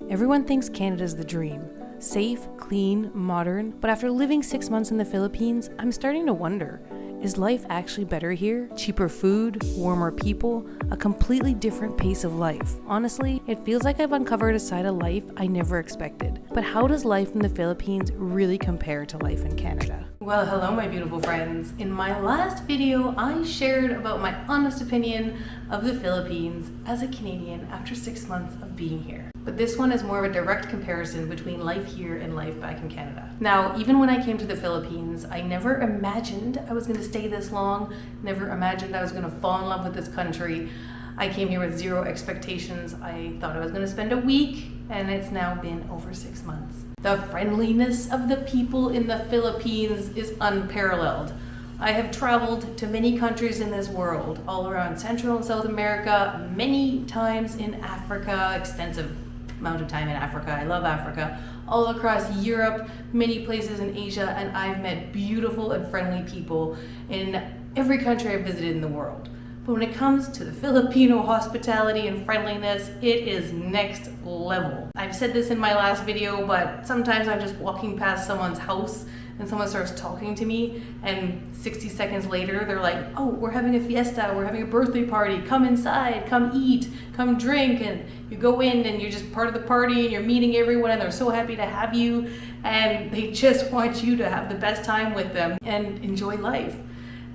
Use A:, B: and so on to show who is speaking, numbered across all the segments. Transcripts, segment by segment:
A: Everyone thinks Canada's the dream. Safe, clean, modern, but after living 6 months in the Philippines, I'm starting to wonder, is life actually better here? Cheaper food, warmer people, a completely different pace of life. Honestly, it feels like I've uncovered a side of life I never expected. But how does life in the Philippines really compare to life in Canada? Well, hello my beautiful friends. In my last video, I shared about my honest opinion of the Philippines as a Canadian after 6 months of being here. But this one is more of a direct comparison between life here and life back in Canada. Now, even when I came to the Philippines, I never imagined I was going to stay this long, never imagined I was going to fall in love with this country. I came here with zero expectations. I thought I was going to spend a week, and it's now been over 6 months. The friendliness of the people in the Philippines is unparalleled. I have traveled to many countries in this world, all around Central and South America, many times in Africa, extensive amount of time in Africa. I love Africa. All across Europe, many places in Asia, and I've met beautiful and friendly people in every country I've visited in the world. But when it comes to the Filipino hospitality and friendliness, it is next level. I've said this in my last video, but sometimes I'm just walking past someone's house and someone starts talking to me, and 60 seconds later they're like, oh, we're having a fiesta, we're having a birthday party, come inside, come eat, come drink. And you go in and you're just part of the party and you're meeting everyone and they're so happy to have you and they just want you to have the best time with them and enjoy life.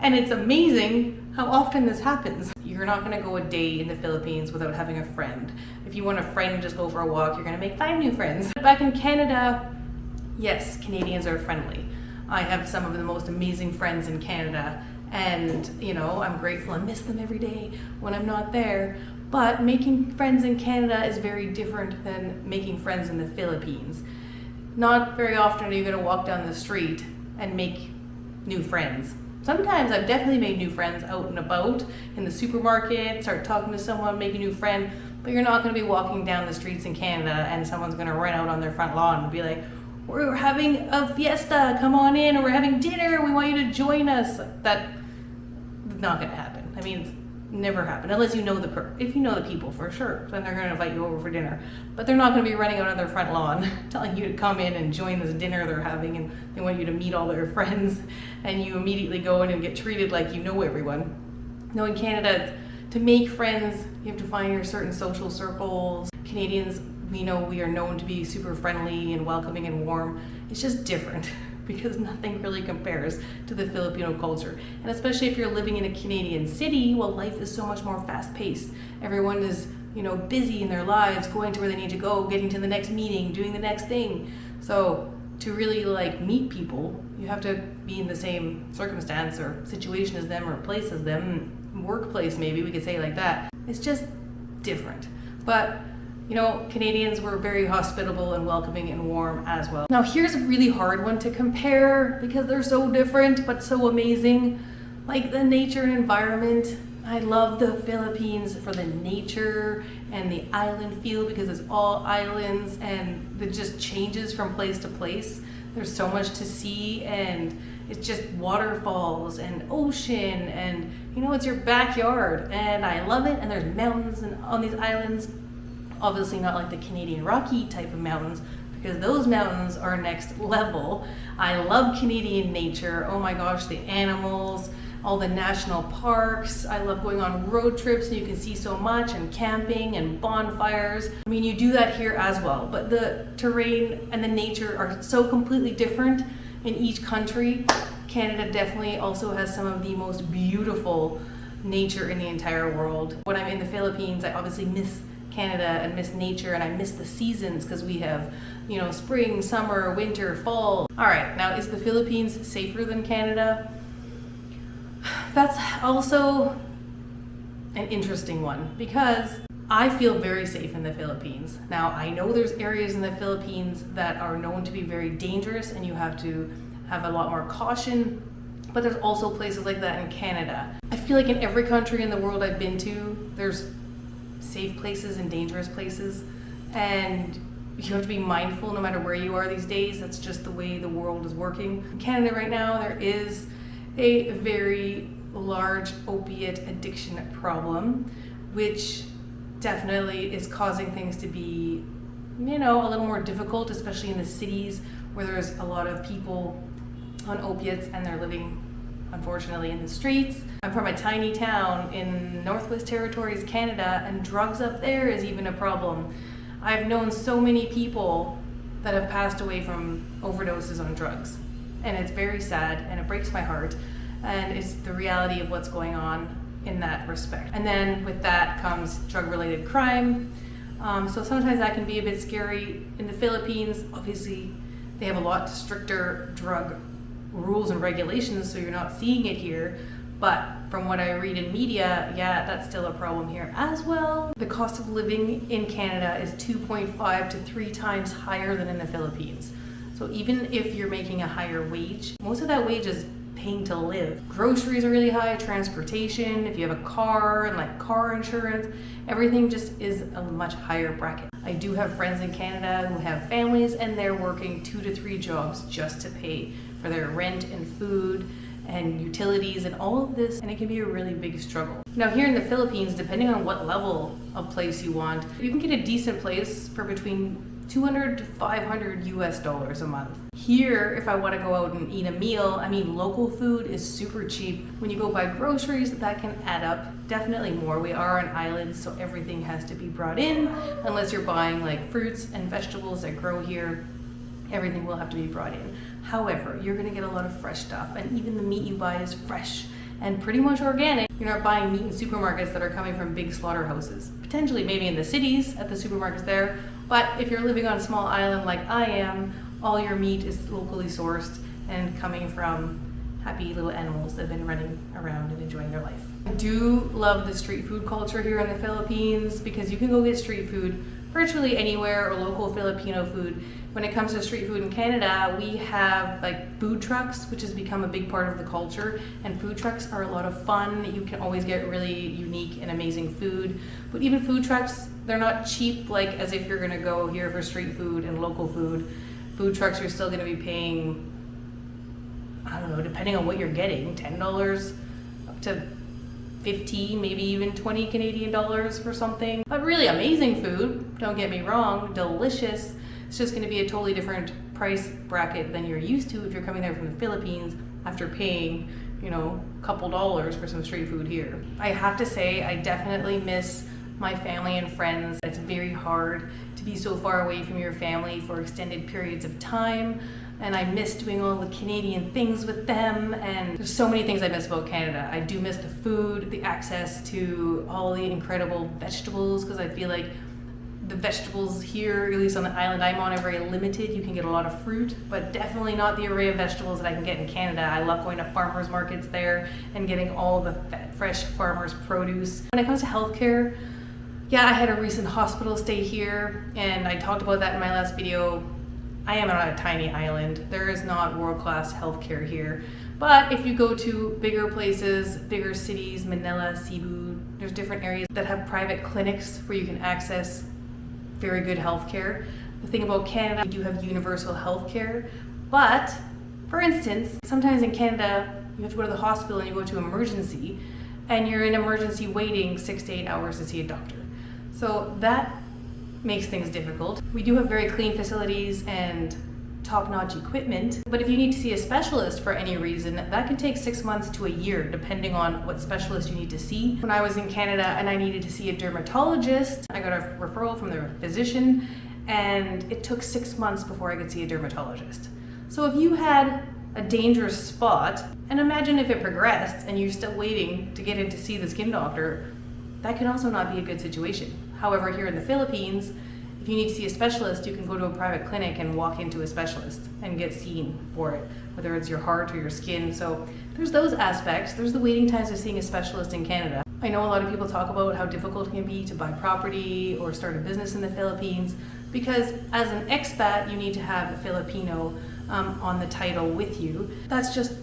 A: And it's amazing how often this happens. You're not gonna go a day in the Philippines without having a friend. If you want a friend, just go for a walk, you're gonna make 5 new friends. Back in Canada, yes, Canadians are friendly. I have some of the most amazing friends in Canada, and I'm grateful and miss them every day when I'm not there. But making friends in Canada is very different than making friends in the Philippines. Not very often are you going to walk down the street and make new friends. Sometimes I've definitely made new friends out and about in the supermarket, start talking to someone, make a new friend, but you're not going to be walking down the streets in Canada and someone's going to run out on their front lawn and be like, we're having a fiesta, come on in, or we're having dinner, we want you to join us. That's not going to happen. I mean, it's never happened, unless you know if you know the people for sure, then they're going to invite you over for dinner. But they're not going to be running out on their front lawn telling you to come in and join this dinner they're having, and they want you to meet all their friends, and you immediately go in and get treated like you know everyone. No, in Canada, to make friends, you have to find your certain social circles. Canadians, we are known to be super friendly and welcoming and warm. It's just different because nothing really compares to the Filipino culture. And especially if you're living in a Canadian city, well, life is so much more fast-paced. Everyone is, busy in their lives, going to where they need to go, getting to the next meeting, doing the next thing. So to really meet people, you have to be in the same circumstance or situation as them or place as them, workplace maybe, we could say it like that. It's just different. But Canadians were very hospitable and welcoming and warm as well. Now here's a really hard one to compare because they're so different but so amazing. Like the nature and environment. I love the Philippines for the nature and the island feel because it's all islands and it just changes from place to place. There's so much to see and it's just waterfalls and ocean and it's your backyard and I love it. And there's mountains on these islands. Obviously not like the Canadian Rocky type of mountains because those mountains are next level. I love Canadian nature. Oh my gosh, the animals, all the national parks. I love going on road trips and you can see so much and camping and bonfires. I mean, you do that here as well, but the terrain and the nature are so completely different in each country. Canada definitely also has some of the most beautiful nature in the entire world. When I'm in the Philippines, I obviously miss Canada and miss nature and I miss the seasons because we have spring, summer, winter, fall. All right, now is the Philippines safer than Canada? That's also an interesting one because I feel very safe in the Philippines. Now I know there's areas in the Philippines that are known to be very dangerous and you have to have a lot more caution, but there's also places like that in Canada. I feel like in every country in the world I've been to, there's safe places and dangerous places, and you have to be mindful no matter where you are these days. That's just the way the world is working. In Canada right now, there is a very large opiate addiction problem, which definitely is causing things to be a little more difficult, especially in the cities where there's a lot of people on opiates and they're living, unfortunately, in the streets. I'm from a tiny town in Northwest Territories, Canada, and drugs up there is even a problem. I've known so many people that have passed away from overdoses on drugs, and it's very sad and it breaks my heart, and it's the reality of what's going on in that respect. And then with that comes drug-related crime. So sometimes that can be a bit scary. In the Philippines, obviously, they have a lot stricter drug rules and regulations, so you're not seeing it here. But from what I read in media, yeah, that's still a problem here as well. The cost of living in Canada is 2.5 to 3 times higher than in the Philippines. So even if you're making a higher wage, most of that wage is paying to live. Groceries are really high, transportation, if you have a car and like car insurance, everything just is a much higher bracket. I do have friends in Canada who have families and they're working 2 to 3 jobs just to pay for their rent and food and utilities and all of this, and it can be a really big struggle. Now here in the Philippines, depending on what level of place you want, you can get a decent place for between $200 to $500 US a month. Here, if I want to go out and eat a meal, local food is super cheap. When you go buy groceries, that can add up definitely more. We are an island, so everything has to be brought in, unless you're buying like fruits and vegetables that grow here. Everything will have to be brought in. However, you're going to get a lot of fresh stuff, and even the meat you buy is fresh and pretty much organic. You're not buying meat in supermarkets that are coming from big slaughterhouses. Potentially maybe in the cities at the supermarkets there, but if you're living on a small island like I am, all your meat is locally sourced and coming from happy little animals that have been running around and enjoying their life. I do love the street food culture here in the Philippines because you can go get street food virtually anywhere, or local Filipino food. When it comes to street food in Canada, we have like food trucks, which has become a big part of the culture, and food trucks are a lot of fun. You can always get really unique and amazing food, but even food trucks, they're not cheap like as if you're gonna go here for street food and local food. Food trucks, you're still gonna be paying, I don't know, depending on what you're getting, $10 up to 50, maybe even 20 Canadian dollars for something. But really amazing food, don't get me wrong, delicious. It's just gonna be a totally different price bracket than you're used to if you're coming there from the Philippines after paying, a couple dollars for some street food here. I have to say, I definitely miss my family and friends. It's very hard to be so far away from your family for extended periods of time. And I miss doing all the Canadian things with them, and there's so many things I miss about Canada. I do miss the food, the access to all the incredible vegetables, because I feel like the vegetables here, at least on the island I'm on, are very limited. You can get a lot of fruit, but definitely not the array of vegetables that I can get in Canada. I love going to farmers markets there and getting all the fresh farmers produce. When it comes to healthcare, yeah, I had a recent hospital stay here, and I talked about that in my last video. I am on a tiny island. There is not world-class healthcare here. But if you go to bigger places, bigger cities, Manila, Cebu, there's different areas that have private clinics where you can access very good healthcare. The thing about Canada, we do have universal healthcare, but for instance, sometimes in Canada, you have to go to the hospital and you go to emergency, and you're in emergency waiting 6 to 8 hours to see a doctor. So that makes things difficult. We do have very clean facilities and top-notch equipment, but if you need to see a specialist for any reason, that can take 6 months to a year, depending on what specialist you need to see. When I was in Canada and I needed to see a dermatologist, I got a referral from the physician, and it took 6 months before I could see a dermatologist. So if you had a dangerous spot, and imagine if it progressed and you're still waiting to get in to see the skin doctor, that can also not be a good situation. However, here in the Philippines, if you need to see a specialist, you can go to a private clinic and walk into a specialist and get seen for it, whether it's your heart or your skin. So there's those aspects. There's the waiting times of seeing a specialist in Canada. I know a lot of people talk about how difficult it can be to buy property or start a business in the Philippines, because as an expat, you need to have a Filipino on the title with you. That's just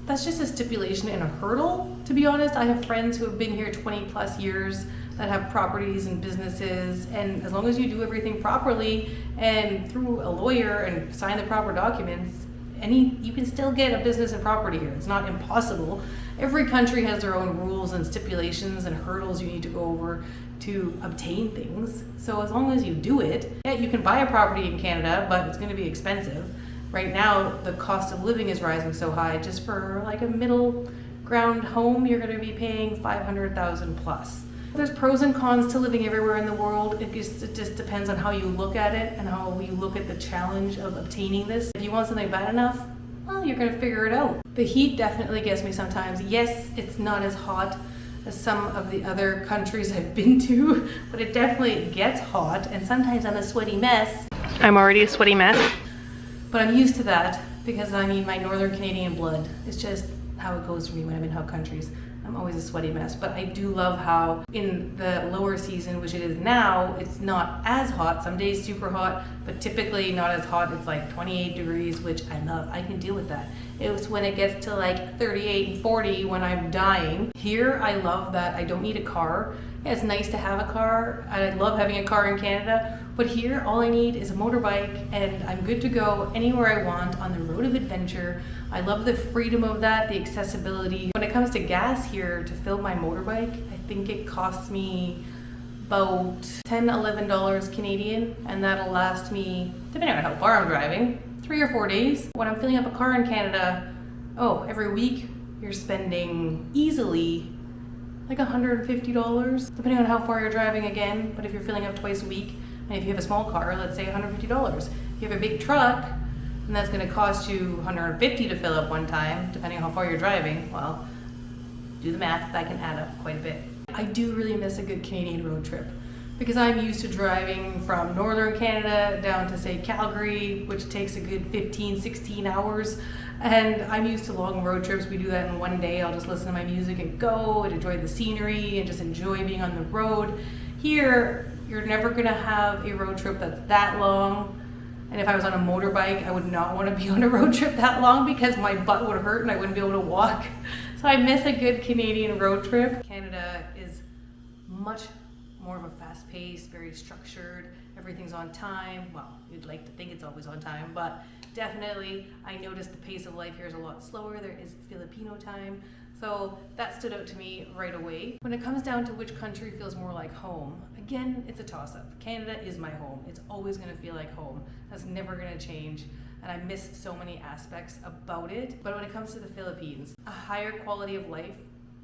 A: a stipulation and a hurdle, to be honest. I have friends who have been here 20 plus years that have properties and businesses, and as long as you do everything properly and through a lawyer and sign the proper documents, you can still get a business and property here. It's not impossible. Every country has their own rules and stipulations and hurdles you need to go over to obtain things. So as long as you do it, yeah, you can buy a property in Canada, but it's going to be expensive. Right now, the cost of living is rising so high. Just for like a middle ground home, you're going to be paying $500,000 plus. There's pros and cons to living everywhere in the world. It just depends on how you look at it and how you look at the challenge of obtaining this. If you want something bad enough, well, you're going to figure it out. The heat definitely gets me sometimes. Yes, it's not as hot as some of the other countries I've been to, but it definitely gets hot, and sometimes I'm a sweaty mess. I'm already a sweaty mess. But I'm used to that because I mean my Northern Canadian blood. It's just how it goes for me when I'm in hot countries. I'm always a sweaty mess, but I do love how in the lower season, which it is now, it's not as hot. Some days super hot, but typically not as hot. It's like 28 degrees, which I love. I can deal with that. It's when it gets to like 38 and 40 when I'm dying. Here, I love that I don't need a car. Yeah, it's nice to have a car. I love having a car in Canada, but here all I need is a motorbike and I'm good to go anywhere I want on the road of adventure. I love the freedom of that, the accessibility. When it comes to gas here to fill my motorbike, I think it costs me about $10–11 Canadian, and that'll last me, depending on how far I'm driving, 3 or 4 days. When I'm filling up a car in Canada, every week you're spending easily like $150, depending on how far you're driving again. But if you're filling up twice a week, and if you have a small car, let's say $150. If you have a big truck, and that's going to cost you $150 to fill up one time, depending on how far you're driving, well, do the math, that can add up quite a bit. I do really miss a good Canadian road trip because I'm used to driving from northern Canada down to say Calgary, which takes a good 15–16 hours. And I'm used to long road trips. We do that in one day. I'll just listen to my music and go and enjoy the scenery and just enjoy being on the road. Here, you're never gonna have a road trip that's that long. And if I was on a motorbike, I would not want to be on a road trip that long because my butt would hurt and I wouldn't be able to walk. So I miss a good Canadian road trip. Canada is much more of a fast pace, very structured. Everything's on time. Well, you'd like to think it's always on time, but definitely I noticed the pace of life here is a lot slower. There is Filipino time. So that stood out to me right away. When it comes down to which country feels more like home, again, it's a toss-up. Canada is my home. It's always gonna feel like home. That's never gonna change. And I miss so many aspects about it. But when it comes to the Philippines, a higher quality of life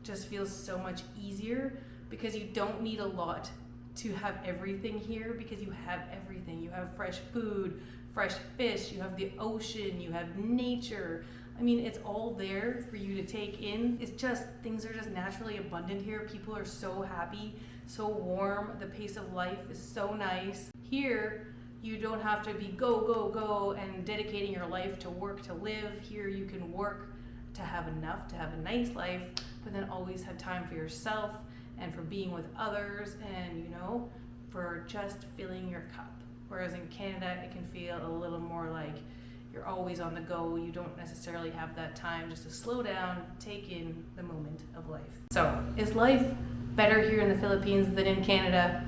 A: just feels so much easier because you don't need a lot to have everything here because you have everything. You have fresh food, fresh fish, you have the ocean, you have nature. I mean, it's all there for you to take in. It's just, things are just naturally abundant here. People are so happy, so warm. The pace of life is so nice. Here, you don't have to be go, go, go and dedicating your life to work to live. Here you can work to have enough, to have a nice life, but then always have time for yourself and for being with others and, for just filling your cup. Whereas in Canada, it can feel a little more like you're always on the go. You don't necessarily have that time just to slow down, take in the moment of life. So, is life better here in the Philippines than in Canada?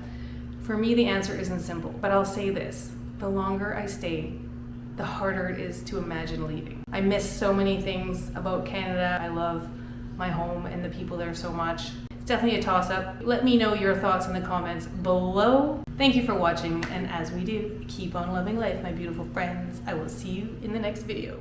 A: For me, the answer isn't simple, but I'll say this. The longer I stay, the harder it is to imagine leaving. I miss so many things about Canada. I love my home and the people there so much. It's definitely a toss-up. Let me know your thoughts in the comments below. Thank you for watching, and as we do, keep on loving life, my beautiful friends. I will see you in the next video.